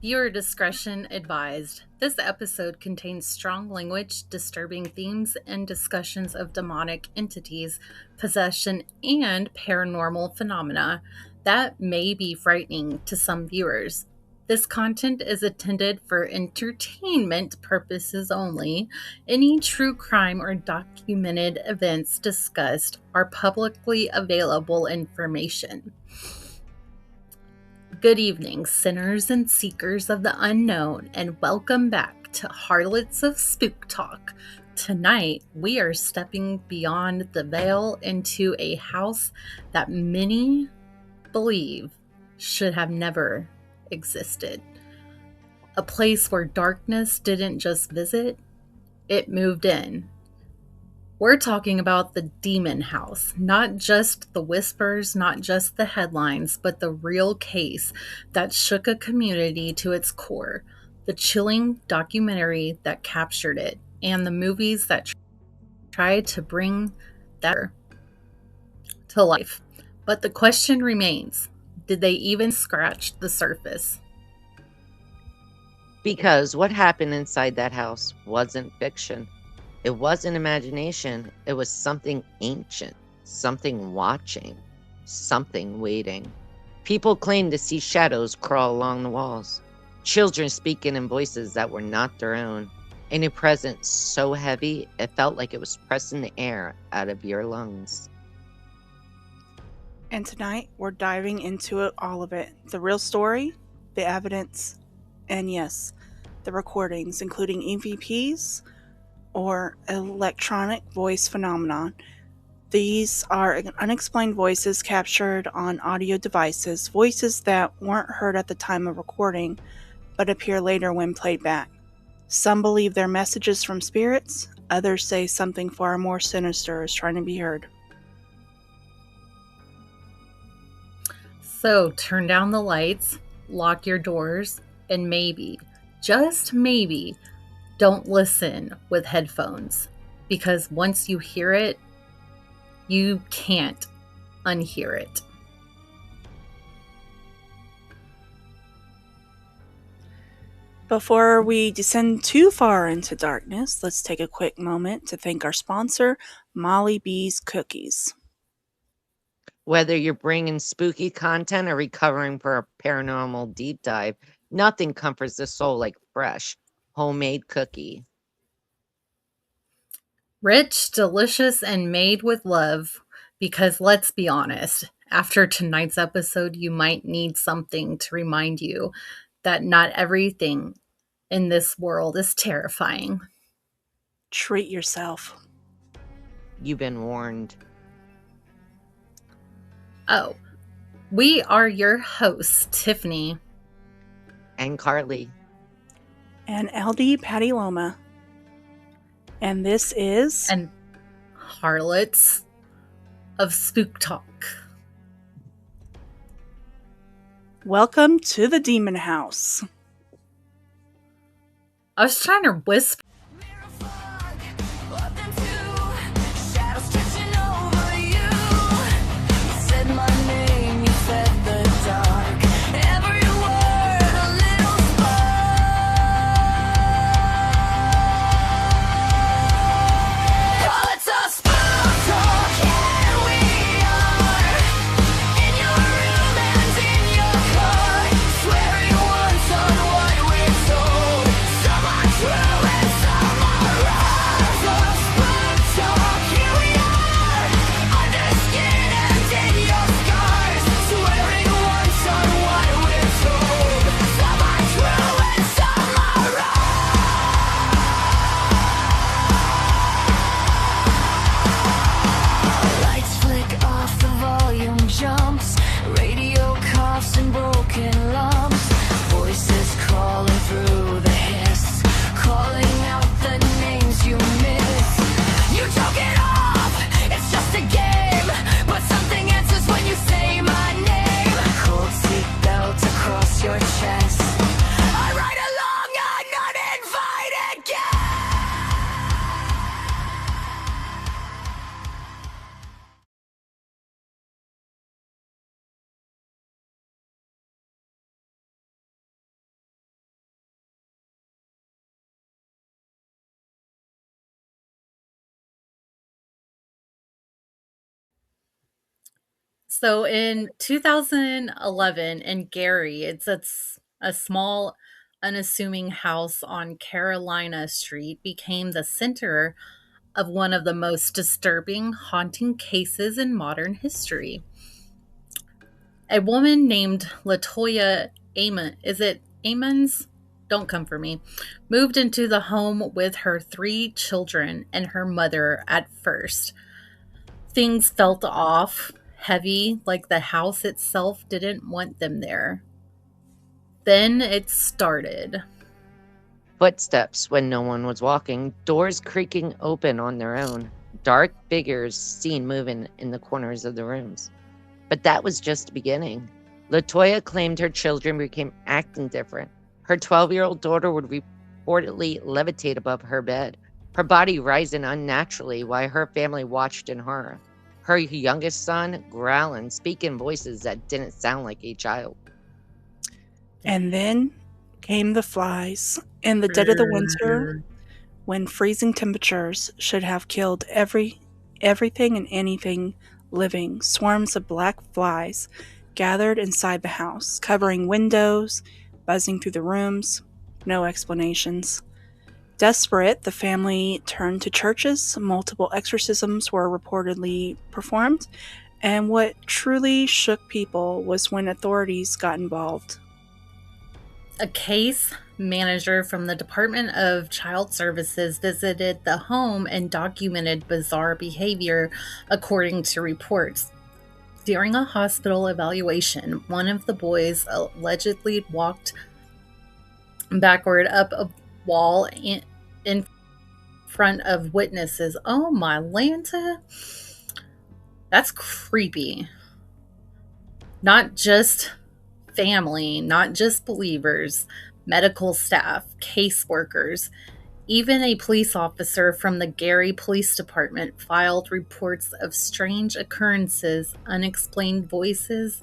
Viewer discretion advised. This episode contains strong language, disturbing themes, and discussions of demonic entities, possession, and paranormal phenomena that may be frightening to some viewers. This content is intended for entertainment purposes only. Any true crime or documented events discussed are publicly available information. Good evening, sinners and seekers of the unknown, and welcome back to Harlots of Spooktalk. Tonight, we are stepping beyond the veil into a house that many believe should have never existed. A place where darkness didn't just visit, it moved in. We're talking about the demon house, not just the whispers, not just the headlines, but the real case that shook a community to its core, the chilling documentary that captured it, and the movies that tried to bring that to life. But the question remains, did they even scratch the surface? Because what happened inside that house wasn't fiction. It wasn't imagination. It was something ancient, something watching, something waiting. People claimed to see shadows crawl along the walls, children speaking in voices that were not their own, and a presence so heavy it felt like it was pressing the air out of your lungs. And tonight, we're diving into all of it. The real story, the evidence, and yes, the recordings, including EVPs, or electronic voice phenomenon. These are unexplained voices captured on audio devices, voices that weren't heard at the time of recording, but appear later when played back. Some believe they're messages from spirits, others say something far more sinister is trying to be heard. So turn down the lights, lock your doors, and maybe, just maybe, don't listen with headphones, because once you hear it, you can't unhear it. Before we descend too far into darkness, let's take a quick moment to thank our sponsor, Molly B's Cookies. Whether you're bringing spooky content or recovering for a paranormal deep dive, nothing comforts the soul like fresh, homemade cookie. Rich, delicious, and made with love, because let's be honest, after tonight's episode, you might need something to remind you that not everything in this world is terrifying. Treat yourself. You've been warned. Oh, we are your hosts, Tiffany And Carly. And LD Patty Loma. And this is... and Harlots of Spooktalk. Welcome to the Demon House. I was trying to whisper. Swear you once on what we're told. So much true and So in 2011 in Gary, it's a small, unassuming house on Carolina Street became the center of one of the most disturbing, haunting cases in modern history. A woman named Latoya Amon, is it Amons? Don't come for me, moved into the home with her 3 children and her mother at first. Things felt off, heavy, like the house itself didn't want them there. Then it started. Footsteps when no one was walking, doors creaking open on their own, dark figures seen moving in the corners of the rooms. But that was just the beginning. Latoya claimed her children became acting different. Her 12-year-old daughter would reportedly levitate above her bed, her body rising unnaturally while her family watched in horror. Her youngest son growling, speaking voices that didn't sound like a child. And then came the flies. In the dead of the winter, when freezing temperatures should have killed everything and anything living, swarms of black flies gathered inside the house, covering windows, buzzing through the rooms. No explanations. Desperate, the family turned to churches. Multiple exorcisms were reportedly performed, and what truly shook people was when authorities got involved. A case manager from the Department of Child Services visited the home and documented bizarre behavior according to reports. During a hospital evaluation, one of the boys allegedly walked backward up a wall in front of witnesses. Oh my Lanta. That's creepy. Not just family, not just believers, medical staff, caseworkers, even a police officer from the Gary Police Department filed reports of strange occurrences, unexplained voices,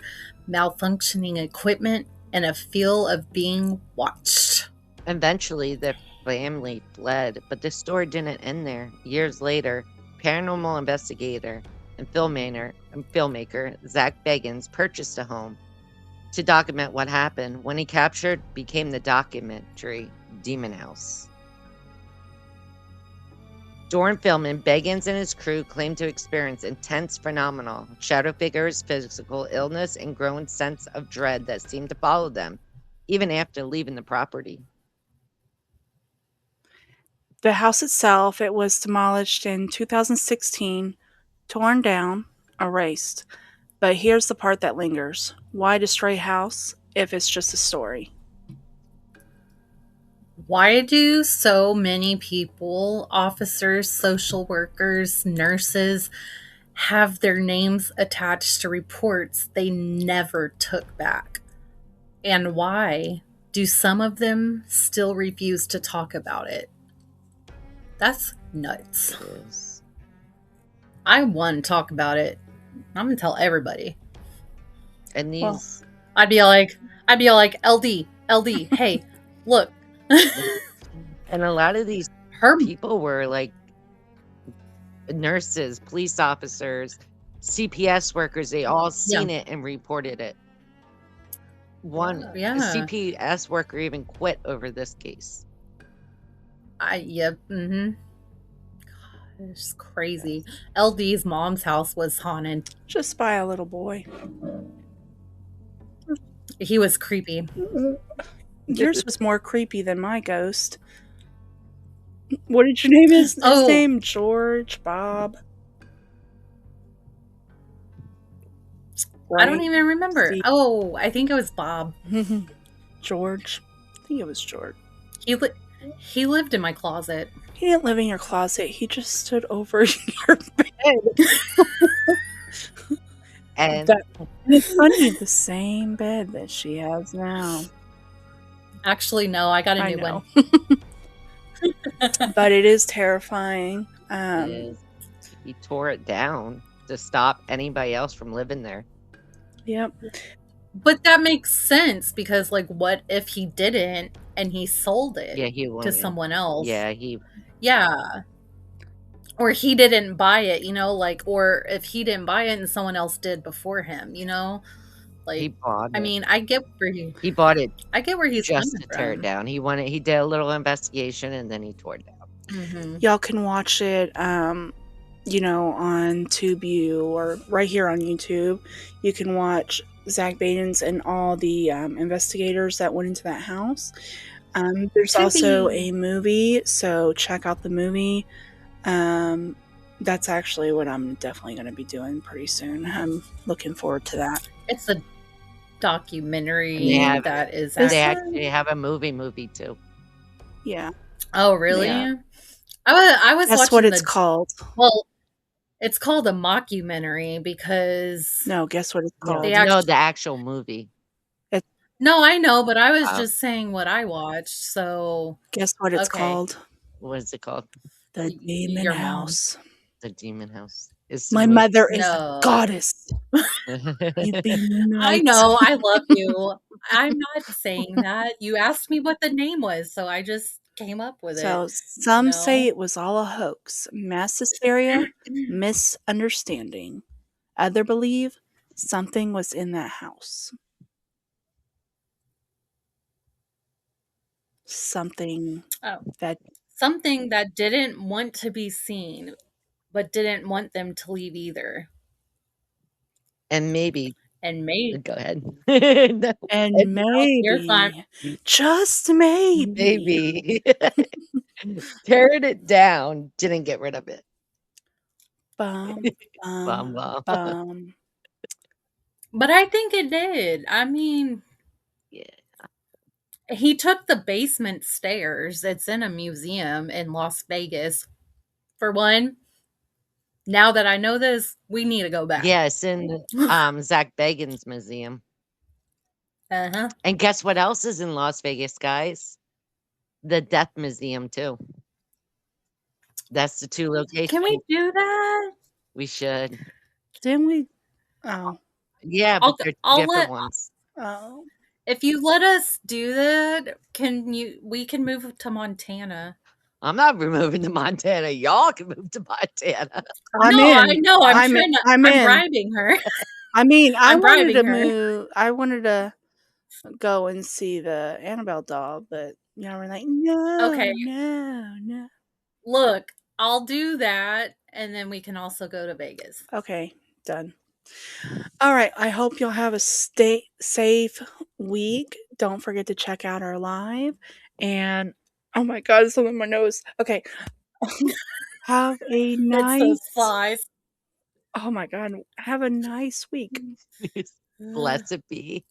malfunctioning equipment, and a feel of being watched. Eventually, the family fled, but the story didn't end there. Years later, paranormal investigator and filmmaker Zach Bagans purchased a home to document what happened. When he captured, became the documentary Demon House. During filming, Bagans and his crew claimed to experience intense phenomena, shadow figures, physical illness, and growing sense of dread that seemed to follow them, even after leaving the property. The house itself, it was demolished in 2016, torn down, erased. But here's the part that lingers. Why destroy a house if it's just a story? Why do so many people, officers, social workers, nurses, have their names attached to reports they never took back? And why do some of them still refuse to talk about it? That's nuts. Yes. I want to talk about it. I'm gonna tell everybody. And these, Well, I'd be like, LD, hey, look. and a lot of these Her people were like nurses, police officers, CPS workers. They all seen it and reported it. One a CPS worker even quit over this case. God, it's crazy. LD's mom's house was haunted. just by a little boy. He was creepy. Yours was more creepy than my ghost. What did you name his name? George? Bob? I don't even remember. Steve. Oh, I think it was Bob. George. I think it was George. He lived in my closet. He didn't live in your closet. He just stood over your bed. And it's funny, the same bed that she has now. Actually, no, I got a new one. But it is terrifying. He tore it down to stop anybody else from living there. Yep. But that makes sense because, like, what if he didn't and he sold it Yeah, he to someone else? Yeah, Yeah. or he didn't buy it, you know, like, or if he didn't buy it and someone else did before him, you know, He like, bought I it. mean, He bought it I get where he's just coming to tear it from. down. He did a little investigation and then he tore it down. Mm-hmm. Y'all can watch it, you know, on TubeU or right here on YouTube. You can watch Zach Baden's and all the investigators that went into that house. There's also a movie, so check out the movie. That's actually what I'm definitely going to be doing pretty soon. I'm looking forward to that. It's a And documentary that is they actually. actually have a movie too. Yeah. Oh, really? Yeah. I was That's watching what it's called. Well, it's called a mockumentary because No, guess what it's called? No, the actual movie. No, I know, but I was just saying what I watched. So guess what it's okay. called? What is it called? The Demon Your mom. House. The Demon House. My mother is a goddess. You be nuts. I know. I love you. I'm not saying that. You asked me what the name was, so I just came up with it. So some say it was all a hoax, mass hysteria, misunderstanding. Other believe something was in that house. Something that didn't want to be seen, but didn't want them to leave either. And maybe. Go ahead. No. And maybe, just maybe, tearing it down didn't get rid of it. Bum, Bum, bum. bum. But I think it did. I mean, yeah. He took the basement stairs. It's in a museum in Las Vegas. For one, now that I know this, we need to go back. Yes, in Zach Bagan's museum. Uh-huh. And guess what else is in Las Vegas, guys? The Death Museum, too. That's the 2 locations. Can we do that? We should. Didn't we? Oh. Yeah, but they're different ones. Oh. If you let us do that, we can move to Montana. I'm not moving to Montana. Y'all can move to Montana. I know. I'm bribing her. I mean, I wanted to move. I wanted to go and see the Annabelle doll, but you know, we're like, no. Look, I'll do that, and then we can also go to Vegas. Okay, done. All right. I hope you'll have a safe week. Don't forget to check out our live. And oh my God, it's on my nose. Okay. Have a nice. It's those flies. Oh my God. Have a nice week. Blessed be.